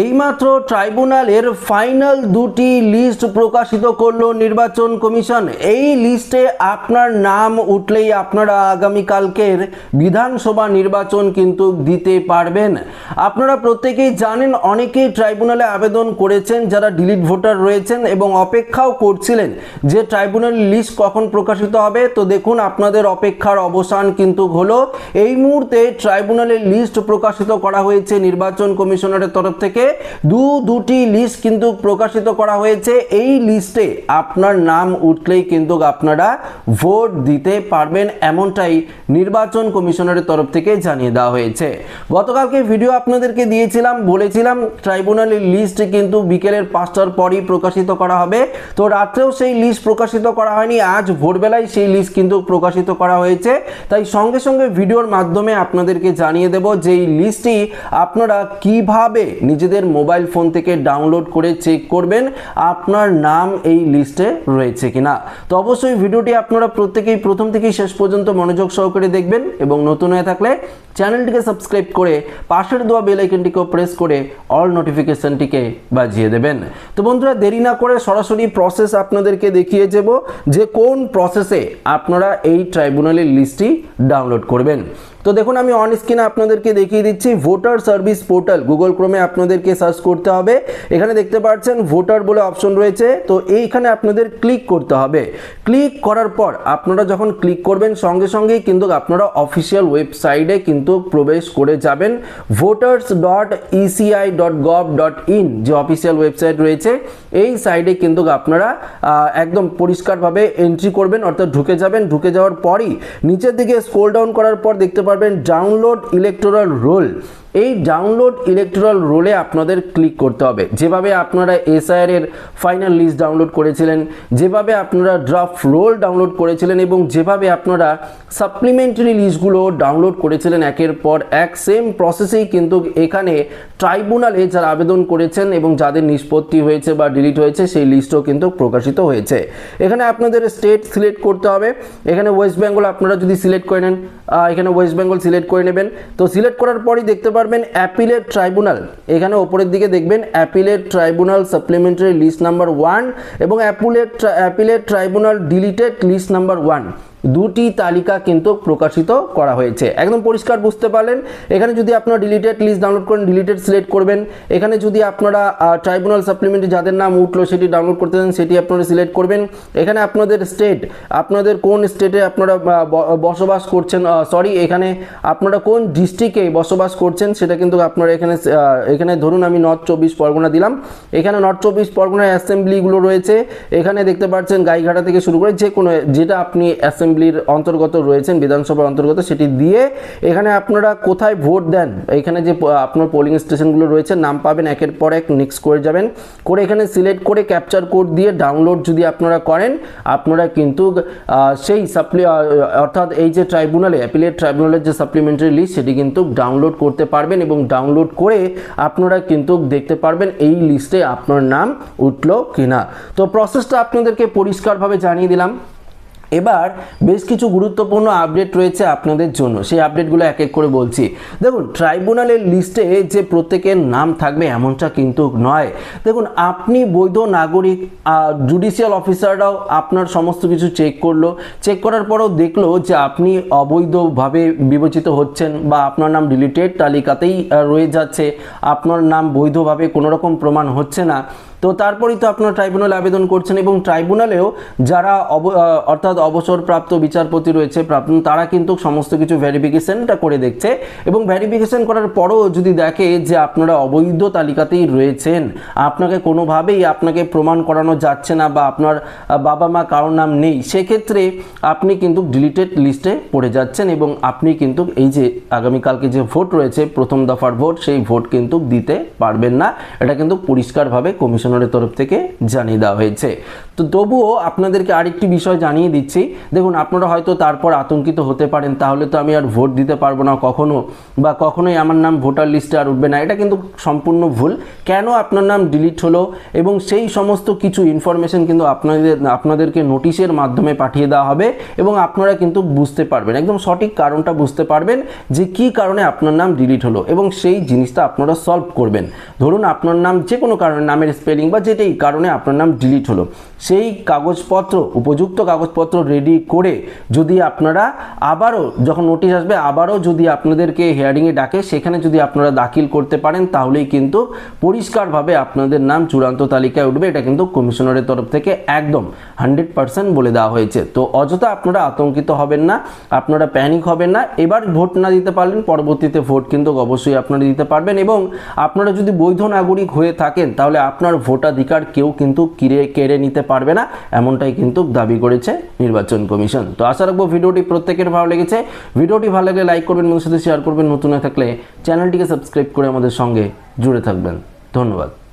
এইমাত্র ট্রাইব্যুনালের ফাইনাল দুটি লিস্ট প্রকাশিত করলো নির্বাচন কমিশন। এই লিস্টে আপনার নাম উঠলেই আপনারা আগামীকালকের বিধানসভা নির্বাচন কিন্তু দিতে পারবেন। আপনারা প্রত্যেকেই জানেন, অনেকেই ট্রাইব্যুনালে আবেদন করেছেন যারা ডিলিট ভোটার রয়েছেন এবং অপেক্ষাও করছিলেন যে ট্রাইব্যুনাল লিস্ট কখন প্রকাশিত হবে। তো দেখুন, আপনাদের অপেক্ষার অবসান কিন্তু হলো। এই মুহূর্তে ট্রাইব্যুনালের লিস্ট প্রকাশিত করা হয়েছে নির্বাচন কমিশনারের তরফ থেকে। দুটি লিস্ট কিন্তু প্রকাশিত করা হয়েছে। এই লিস্টে আপনার নাম উঠলেই কিন্তু আপনারা ভোট দিতে পারবেন, এমনটাই নির্বাচন কমিশনারের তরফ থেকে জানিয়ে দেওয়া হয়েছে। গতকালকে ভিডিও আপনাদেরকে দিয়েছিলাম, বলেছিলাম ট্রাইব্যুনালের লিস্ট কিন্তু বিকেলের 5টার পরই প্রকাশিত করা হবে। তো রাত্রেও সেই লিস্ট প্রকাশিত করা হয়নি, আজ ভোরবেলায় সেই লিস্ট কিন্তু প্রকাশিত করা হয়েছে। তাই সঙ্গে সঙ্গে ভিডিওর মাধ্যমে আপনাদেরকে জানিয়ে দেব যে এই লিস্টটি আপনারা কিভাবে নিজেদের মোবাইল ফোন থেকে ডাউনলোড করে চেক করবেন আপনার নাম এই লিস্টে রয়েছে কিনা। তো অবশ্যই ভিডিওটি আপনারা প্রত্যেকেই প্রথম থেকেই শেষ পর্যন্ত মনোযোগ সহকারে দেখবেন এবং নতুন হয়ে থাকলে চ্যানেলটিকে সাবস্ক্রাইব করে পাশের দেওয়া বেল আইকনটিকে প্রেস করে অল নোটিফিকেশনটিকে বাজিয়ে দেবেন। তো বন্ধুরা, দেরি না করে সরাসরি প্রসেস আপনাদেরকে দেখিয়ে যাব যে কোন প্রসেসে আপনারা এই ট্রাইব্যুনালের লিস্টটি ডাউনলোড করবেন। তো দেখুন, আমি অন স্ক্রিনে আপনাদেরকে দেখিয়ে দিচ্ছি। ভোটার সার্ভিস পোর্টাল গুগল ক্রোমে আপনাদেরকে সার্চ করতে হবে। এখানে দেখতে পাচ্ছেন ভোটার বলে অপশন রয়েছে। তো এইখানে আপনাদের ক্লিক করতে হবে। ক্লিক করার পর আপনারা যখন ক্লিক করবেন সঙ্গে সঙ্গেই কিন্তু আপনারা অফিসিয়াল ওয়েবসাইটে কিন্তু প্রবেশ করে যাবেন। voters.eci.gov.in যে অফিসিয়াল ওয়েবসাইট রয়েছে, এই সাইটে কিন্তু আপনারা একদম পরিষ্কারভাবে এন্ট্রি করবেন, অর্থাৎ ঢুকে যাবেন। ঢুকে যাওয়ার পরই নিচের দিকে স্ক্রল ডাউন করার পর দেখতে পাবেন ডাউনলোড ইলেকটোরাল রোল। এই ডাউনলোড ইলেকটোরাল রোলে আপনাদের ক্লিক করতে হবে। যেভাবে আপনারা এসআইআর এর ফাইনাল লিস্ট ডাউনলোড করেছিলেন, যেভাবে আপনারা ড্রাফট রোল ডাউনলোড করেছিলেন এবং যেভাবে আপনারা সাপ্লিমেন্টারি লিস্টগুলো ডাউনলোড করেছিলেন, একের পর এক সেম প্রসেসেই কিন্তু এখানে ট্রাইব্যুনালে যারা আবেদন করেছেন এবং যাদের নিষ্পত্তি হয়েছে বা ডিলিট হয়েছে সেই লিস্টও কিন্তু প্রকাশিত হয়েছে। এখানে আপনাদের স্টেট সিলেক্ট করতে হবে। এখানে ওয়েস্ট বেঙ্গল আপনারা যদি সিলেক্ট করে নেন, এখানে ওয়েস্ট বেঙ্গল সিলেক্ট করে নেবেন। তো সিলেক্ট করার পরই দেখতে পারবেন অ্যাপিলেট ট্রাইব্যুনাল, এখানে ওপরের দিকে দেখবেন appellate tribunal supplementary list number 1 এবং appellate tribunal deleted list number 1 দুটি তালিকা কিন্তু প্রকাশিত করা হয়েছে। একদম পরিষ্কার বুঝতে পারলেন। এখানে যদি আপনারা ডিলিটেড লিস্ট ডাউনলোড করেন, ডিলিটেড সিলেক্ট করবেন। এখানে যদি আপনারা ট্রাইব্যুনাল সাপ্লিমেন্টারি যাদের নাম উঠলো সেটি ডাউনলোড করতে চান, সেটি আপনারা সিলেক্ট করবেন। এখানে আপনাদের স্টেট, আপনাদের কোন স্টেটে আপনারা বসবাস করছেন, এখানে আপনারা কোন ডিস্ট্রিক্টে বসবাস করছেন সেটা কিন্তু আপনারা এখানে ধরুন আমি নর্থ 24 পরগনা দিলাম। এখানে নর্থ 24 পরগনার অ্যাসেম্বলিগুলো রয়েছে। এখানে দেখতে পাচ্ছেন গাইঘাটা থেকে শুরু করে যে কোনো যেটা আপনি অ্যাসেম্বলির অন্তর্গত রয়েছেন, বিধানসভার অন্তর্গত, সেটি দিয়ে এখানে আপনারা কোথায় ভোট দেন, এখানে যে আপনার পোলিং স্টেশনগুলো রয়েছে নাম পাবেন, একের পর এক নেক্সট করে যাবেন। করে এখানে সিলেক্ট করে ক্যাপচার কোড দিয়ে ডাউনলোড যদি আপনারা করেন, আপনারা কিন্তু সেই অর্থাৎ এই যে ট্রাইব্যুনালে অ্যাপিলেট ট্রাইব্যুনালের যে সাপ্লিমেন্টারি লিস্ট সেটি কিন্তু ডাউনলোড করতে পারবেন এবং ডাউনলোড করে আপনারা কিন্তু দেখতে পারবেন এই লিস্টে আপনার নাম উঠলো কিনা। তো প্রসেসটা আপনাদেরকে পরিষ্কারভাবে জানিয়ে দিলাম। এবার বেশ কিছু গুরুত্বপূর্ণ আপডেট রয়েছে আপনাদের জন্য, সেই আপডেটগুলো এক এক করে বলছি। দেখুন, ট্রাইব্যুনালের লিস্টে যে প্রত্যেকের নাম থাকবে এমনটা কিন্তু নয়। দেখুন, আপনি বৈধ নাগরিক, জুডিশিয়াল অফিসাররাও আপনার সমস্ত কিছু চেক করলো, চেক করার পরও দেখলো যে আপনি অবৈধভাবে বিবেচিত হচ্ছেন বা আপনার নাম ডিলিটেড তালিকাতেই রয়ে যাচ্ছে, আপনার নাম বৈধভাবে কোনো রকম প্রমাণ হচ্ছে না। তো তারপরেই তো আপনার ট্রাইব্যুনালে আবেদন করছেন এবং ট্রাইব্যুনালেও যারা অর্থাৎ অবসরপ্রাপ্ত বিচারপতি রয়েছে তারা কিন্তু সমস্ত কিছু ভেরিফিকেশনটা করে দেখছে এবং ভেরিফিকেশন করার পরও যদি দেখে যে আপনারা অবৈধ তালিকাতেই রয়েছেন, আপনাকে কোনোভাবেই আপনাকে প্রমাণ করানো যাচ্ছে না বা আপনার বাবা মা কারোর নাম নেই, সেক্ষেত্রে আপনি কিন্তু ডিলিটেড লিস্টে পড়ে যাচ্ছেন এবং আপনি কিন্তু এই যে আগামীকালকে যে ভোট রয়েছে প্রথম দফার ভোট, সেই ভোট কিন্তু দিতে পারবেন না। এটা কিন্তু পরিষ্কারভাবে কমিশনারের তরফ থেকে জানিয়ে দেওয়া হয়েছে। তো তবুও আপনাদেরকে আরেকটি বিষয় জানিয়ে দিচ্ছি, দেখুন আপনারা হয়তো তারপর আতঙ্কিত হতে পারেন, তাহলে তো আমি আর ভোট দিতে পারবো না কখনো, বা কখনোই আমার নাম ভোটার লিস্টে আর উঠবে না। এটা কিন্তু সম্পূর্ণ ভুল। কেন আপনার নাম ডিলিট হলো এবং সেই সমস্ত কিছু ইনফরমেশন কিন্তু আপনাদেরকে নোটিশের মাধ্যমে পাঠিয়ে দেওয়া হবে, এবং আপনারা কিন্তু বুঝতে পারবেন, একদম সঠিক কারণটা বুঝতে পারবেন যে কি কারণে আপনার নাম ডিলিট হলো, এবং সেই জিনিসটা আপনারা সলভ করবেন। ধরুন আপনার নাম যে কোনো কারণে, নামের স্পেলিং বা যেটাই কারণে আপনার নাম ডিলিট হলো, সেই কাগজপত্র, উপযুক্ত কাগজপত্র রেডি করে যদি আপনারা আবারও যখন নোটিশ আসবে, আবারও যদি আপনাদেরকে হিয়ারিংয়ে ডাকে, সেখানে যদি আপনারা দাখিল করতে পারেন, তাহলেই কিন্তু পরিষ্কারভাবে আপনাদের নাম চূড়ান্ত তালিকায় উঠবে। এটা কিন্তু কমিশনারের তরফ থেকে একদম 100% বলে দেওয়া হয়েছে। তো অযথা আপনারা আতঙ্কিত হবেন না, আপনারা প্যানিক হবেন না। এবার ভোট না দিতে পারলেন, পরবর্তীতে ভোট কিন্তু অবশ্যই আপনারা দিতে পারবেন, এবং আপনারা যদি বৈধ নাগরিক হয়ে থাকেন তাহলে আপনার ভোটাধিকার কেউ কিন্তু কেড়ে নিতে পারবে না, এমনটাই কিন্তু দাবি করেছে নির্বাচন কমিশন। তো আশা রাখবো ভিডিওটি প্রত্যেকের ভালো লেগেছে। ভিডিওটি ভালো লাগলে লাইক করবেন, বন্ধুদের সাথে শেয়ার করবেন, নতুন হয়ে থাকলে চ্যানেলটিকে সাবস্ক্রাইব করে আমাদের সঙ্গে জুড়ে থাকবেন। ধন্যবাদ।